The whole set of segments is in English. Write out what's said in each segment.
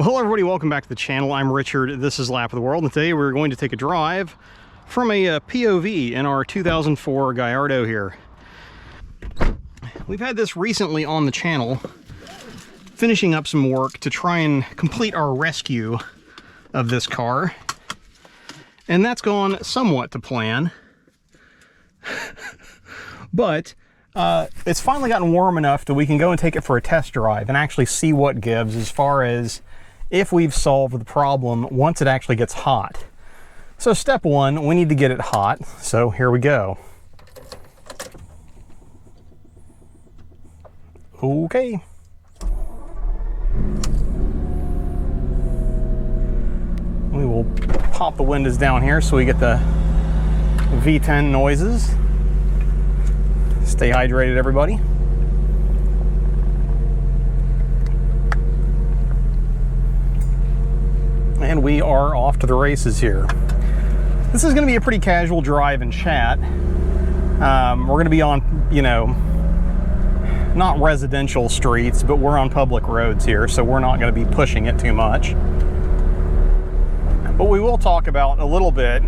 Well, hello everybody, welcome back to the channel. I'm Richard, this is Lap of the World, and today we're going to take a drive from a POV in our 2004 Gallardo here. We've had this recently on the channel, finishing up some work to try and complete our rescue of this car. And that's gone somewhat to plan. But it's finally gotten warm enough that we can go and take it for a test drive and actually see what gives as far as if we've solved the problem once it actually gets hot. So step one, we need to get it hot. So here we go. Okay. We will pop the windows down here so we get the V10 noises. Stay hydrated, everybody. And we are off to the races here. This is going to be a pretty casual drive and chat. We're going to be on, you know, not residential streets, but we're on public roads here, so we're not going to be pushing it too much. But we will talk about a little bit.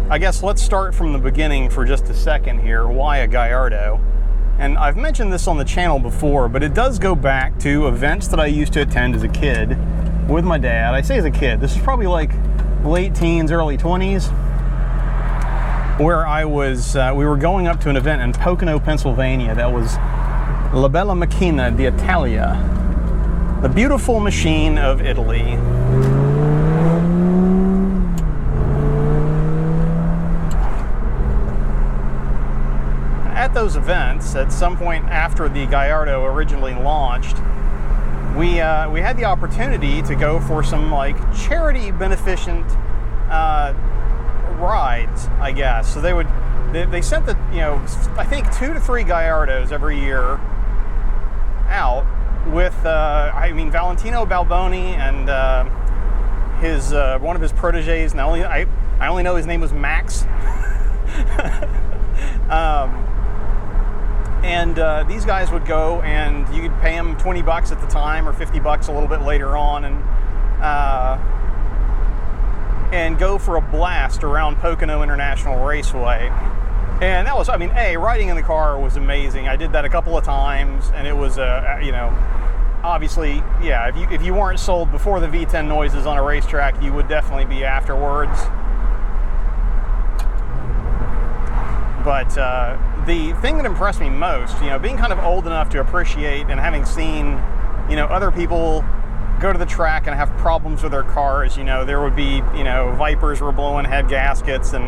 I guess let's start from the beginning for just a second here. Why a Gallardo? And I've mentioned this on the channel before, but it does go back to events that I used to attend as a kid with my dad. I say as a kid, this is probably like late teens, early 20s, where I was, we were going up to an event in Pocono, Pennsylvania. That was La Bella Macchina d'Italia, the beautiful machine of Italy. At those events, at some point after the Gallardo originally launched, we had the opportunity to go for some like charity beneficent rides, I guess. So they sent the, you know, I think 2 to 3 Gallardos every year out with I mean Valentino Balboni and his one of his proteges. And I only know his name was Max. And these guys would go, and you could pay them $20 at the time, or $50 a little bit later on, and go for a blast around Pocono International Raceway. And that was, I mean, riding in the car was amazing. I did that a couple of times, and it was, you know, obviously, yeah, if you weren't sold before the V10 noises on a racetrack, you would definitely be afterwards. But the thing that impressed me most, you know, being kind of old enough to appreciate and having seen, you know, other people go to the track and have problems with their cars, you know, there would be, you know, Vipers were blowing head gaskets, and,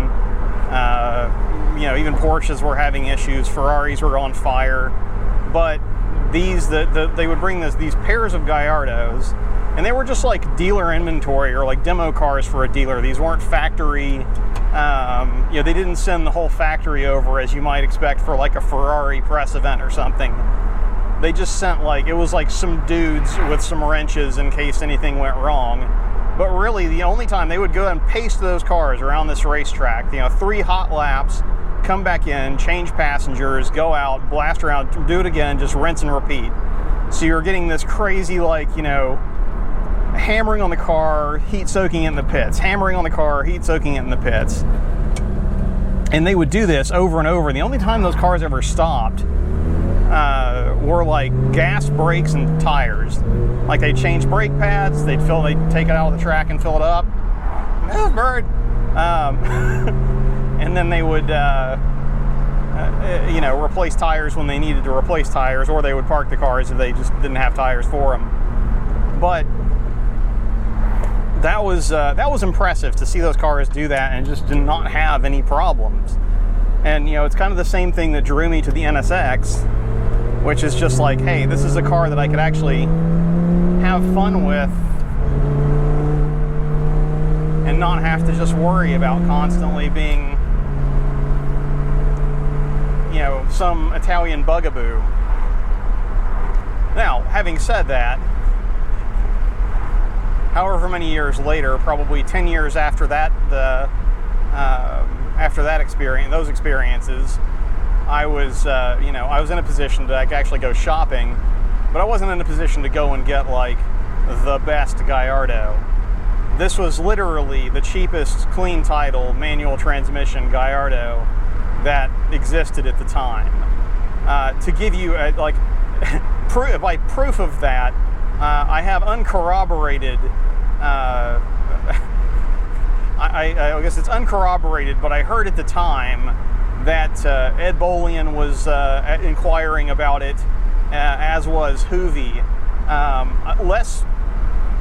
you know, even Porsches were having issues, Ferraris were on fire. But these, they would bring these pairs of Gallardos, and they were just like dealer inventory or like demo cars for a dealer. These weren't factory. You know, they didn't send the whole factory over as you might expect for like a Ferrari press event or something. They just sent like, it was like some dudes with some wrenches in case anything went wrong. But really the only time they would go and pace those cars around this racetrack, you know, 3 hot laps, come back in, change passengers, go out, blast around, do it again, just rinse and repeat. So you're getting this crazy, like, you know, hammering on the car, heat soaking it in the pits, hammering on the car, heat soaking it in the pits. And they would do this over and over. The only time those cars ever stopped were like gas, brakes, and tires. Like they'd change brake pads, they'd take it out of the track and fill it up. Move, bird. And then they would, you know, replace tires when they needed to replace tires, or they would park the cars if they just didn't have tires for them. But that was impressive to see those cars do that and just did not have any problems. And, you know, it's kind of the same thing that drew me to the NSX, which is just like, hey, this is a car that I could actually have fun with and not have to just worry about constantly being, you know, some Italian bugaboo. Now, having said that, however many years later, probably 10 years after that, those experiences, I was, you know, I was in a position to actually go shopping, but I wasn't in a position to go and get like the best Gallardo. This was literally the cheapest clean title manual transmission Gallardo that existed at the time. To give you like proof of that, I have uncorroborated. I guess it's uncorroborated, but I heard at the time that Ed Bolian was inquiring about it, as was Hoovy.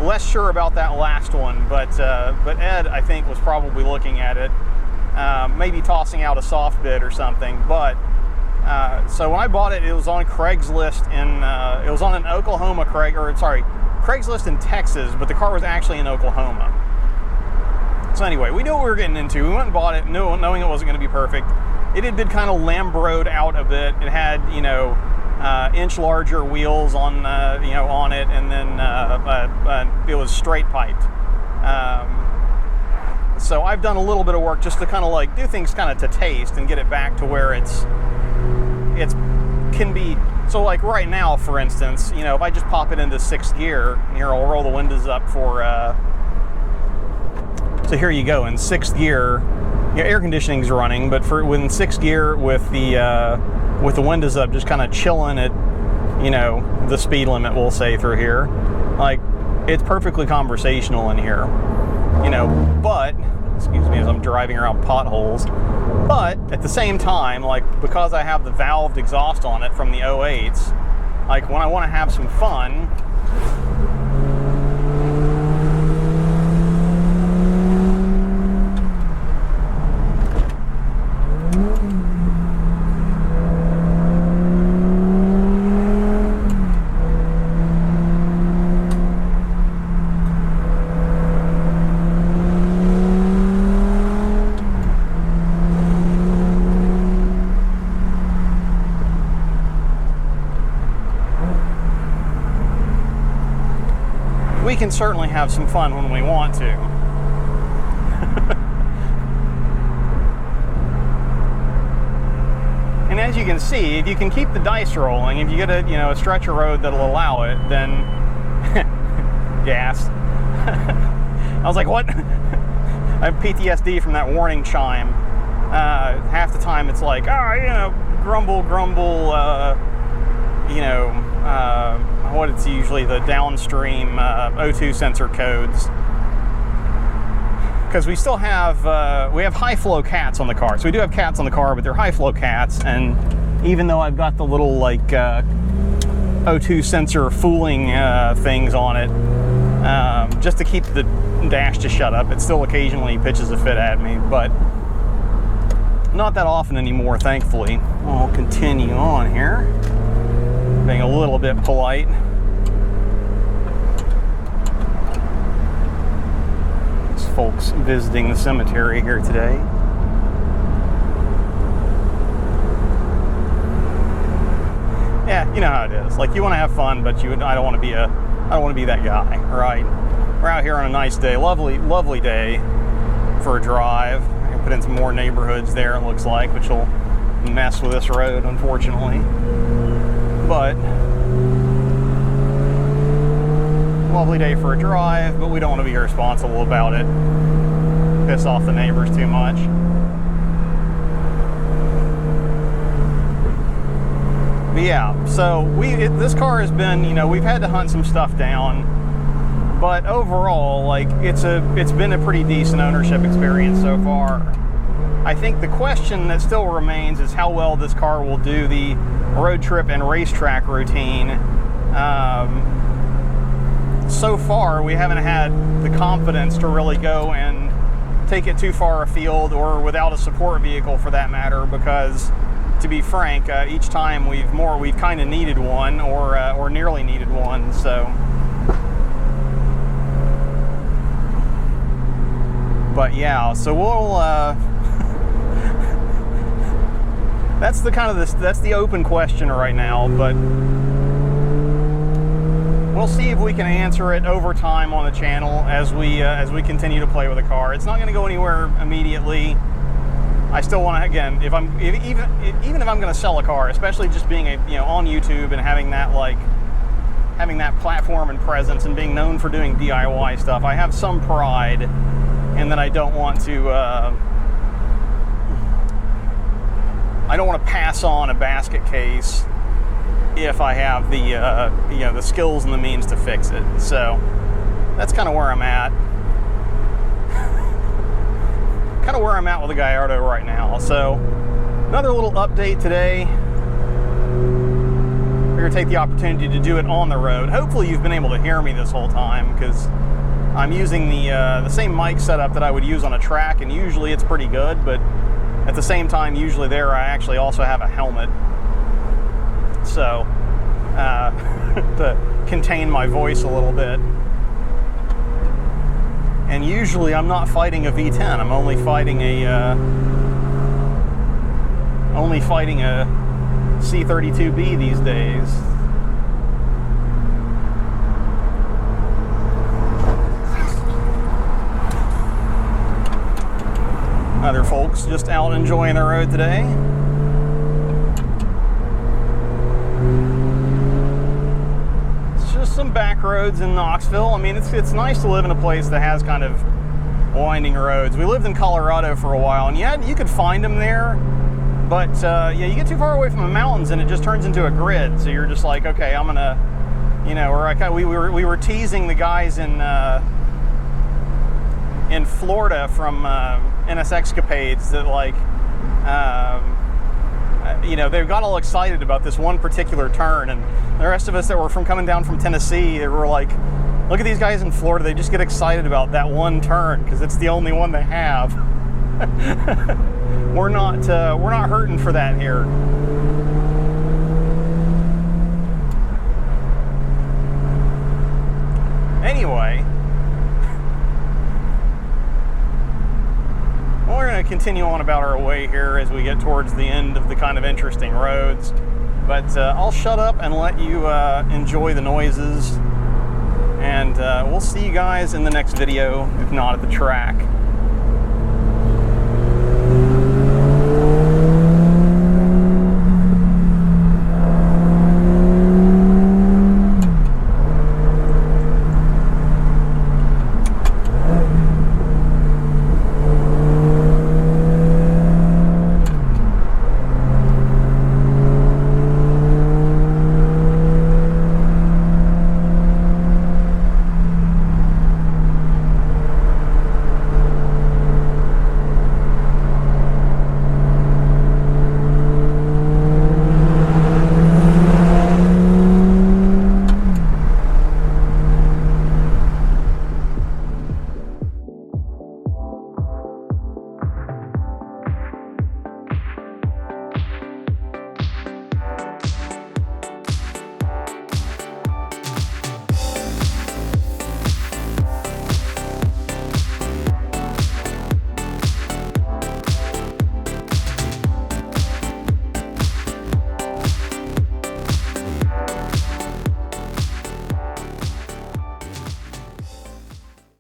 Less sure about that last one, but Ed, I think, was probably looking at it, maybe tossing out a soft bid or something. But so when I bought it, it was on Craigslist it was on an Oklahoma Craigslist in Texas, but the car was actually in Oklahoma. So anyway, we knew what we were getting into. We went and bought it, knowing it wasn't going to be perfect. It had been kind of Lambroed out a bit. It had, inch larger wheels on, on it, and then it was straight piped. So I've done a little bit of work just to kind of like do things kind of to taste and get it back to where it can be. So like right now, for instance, if I just pop it into 6th gear, here I'll roll the windows up for. So here you go in 6th gear. Air conditioning's running, but in 6th gear with the windows up, just kind of chilling at the speed limit, we'll say, through here. Like, it's perfectly conversational in here. But excuse me as I'm driving around potholes. But at the same time, like, because I have the valved exhaust on it from the 08s, like when I want to have some fun. We can certainly have some fun when we want to. And as you can see, if you can keep the dice rolling, if you get a stretch of road that'll allow it, then gas. I was like, what? I have PTSD from that warning chime. Half the time it's like, grumble, what it's usually the downstream O2 sensor codes, because we still have high flow cats on the car. So we do have cats on the car, but they're high flow cats, and even though I've got the little like O2 sensor fooling things on it, just to keep the dash to shut up, it still occasionally pitches a fit at me, but not that often anymore, thankfully. I'll continue on here, being a little bit polite. There's folks visiting the cemetery here today. Yeah, you know how it is. Like, you want to have fun, but I don't want to be that guy, right? We're out here on a nice day, lovely day for a drive. I can put in some more neighborhoods there, it looks like, which will mess with this road, unfortunately. But lovely day for a drive, but we don't want to be irresponsible about it. Piss off the neighbors too much. But yeah, so this car has been, we've had to hunt some stuff down, but overall, like, it's been a pretty decent ownership experience so far. I think the question that still remains is how well this car will do the road trip and racetrack routine. So far, we haven't had the confidence to really go and take it too far afield, or without a support vehicle for that matter, because, to be frank, each time we've kind of needed one, or nearly needed one. So, but yeah, so we'll. That's the open question right now, but we'll see if we can answer it over time on the channel as we continue to play with the car. It's not going to go anywhere immediately. I still want to, again, even if I'm going to sell a car, especially just being on YouTube and having having that platform and presence and being known for doing DIY stuff, I have some pride in that. I don't want to pass on a basket case if I have the the skills and the means to fix it. So that's kind of where I'm at. Kind of where I'm at with the Gallardo right now. So another little update today. We're going to take the opportunity to do it on the road. Hopefully you've been able to hear me this whole time, because I'm using the same mic setup that I would use on a track, and usually it's pretty good, but at the same time, usually there I actually also have a helmet. So to contain my voice a little bit. And usually I'm not fighting a V10. I'm only fighting a C32B these days. Other folks just out enjoying the road today. Just some back roads in Knoxville. I mean, it's nice to live in a place that has kind of winding roads. We lived in Colorado for a while, and yeah, you could find them there, but yeah, you get too far away from the mountains and it just turns into a grid. So you're just like, okay, I'm gonna, we were teasing the guys in Florida from NSX-Capades that, like, they got all excited about this one particular turn, and the rest of us that were coming down from Tennessee, they were like, look at these guys in Florida, they just get excited about that one turn because it's the only one they have. We're not hurting for that here. Anyway, we're going to continue on about our way here as we get towards the end of the kind of interesting roads. But I'll shut up and let you enjoy the noises. And we'll see you guys in the next video, if not at the track.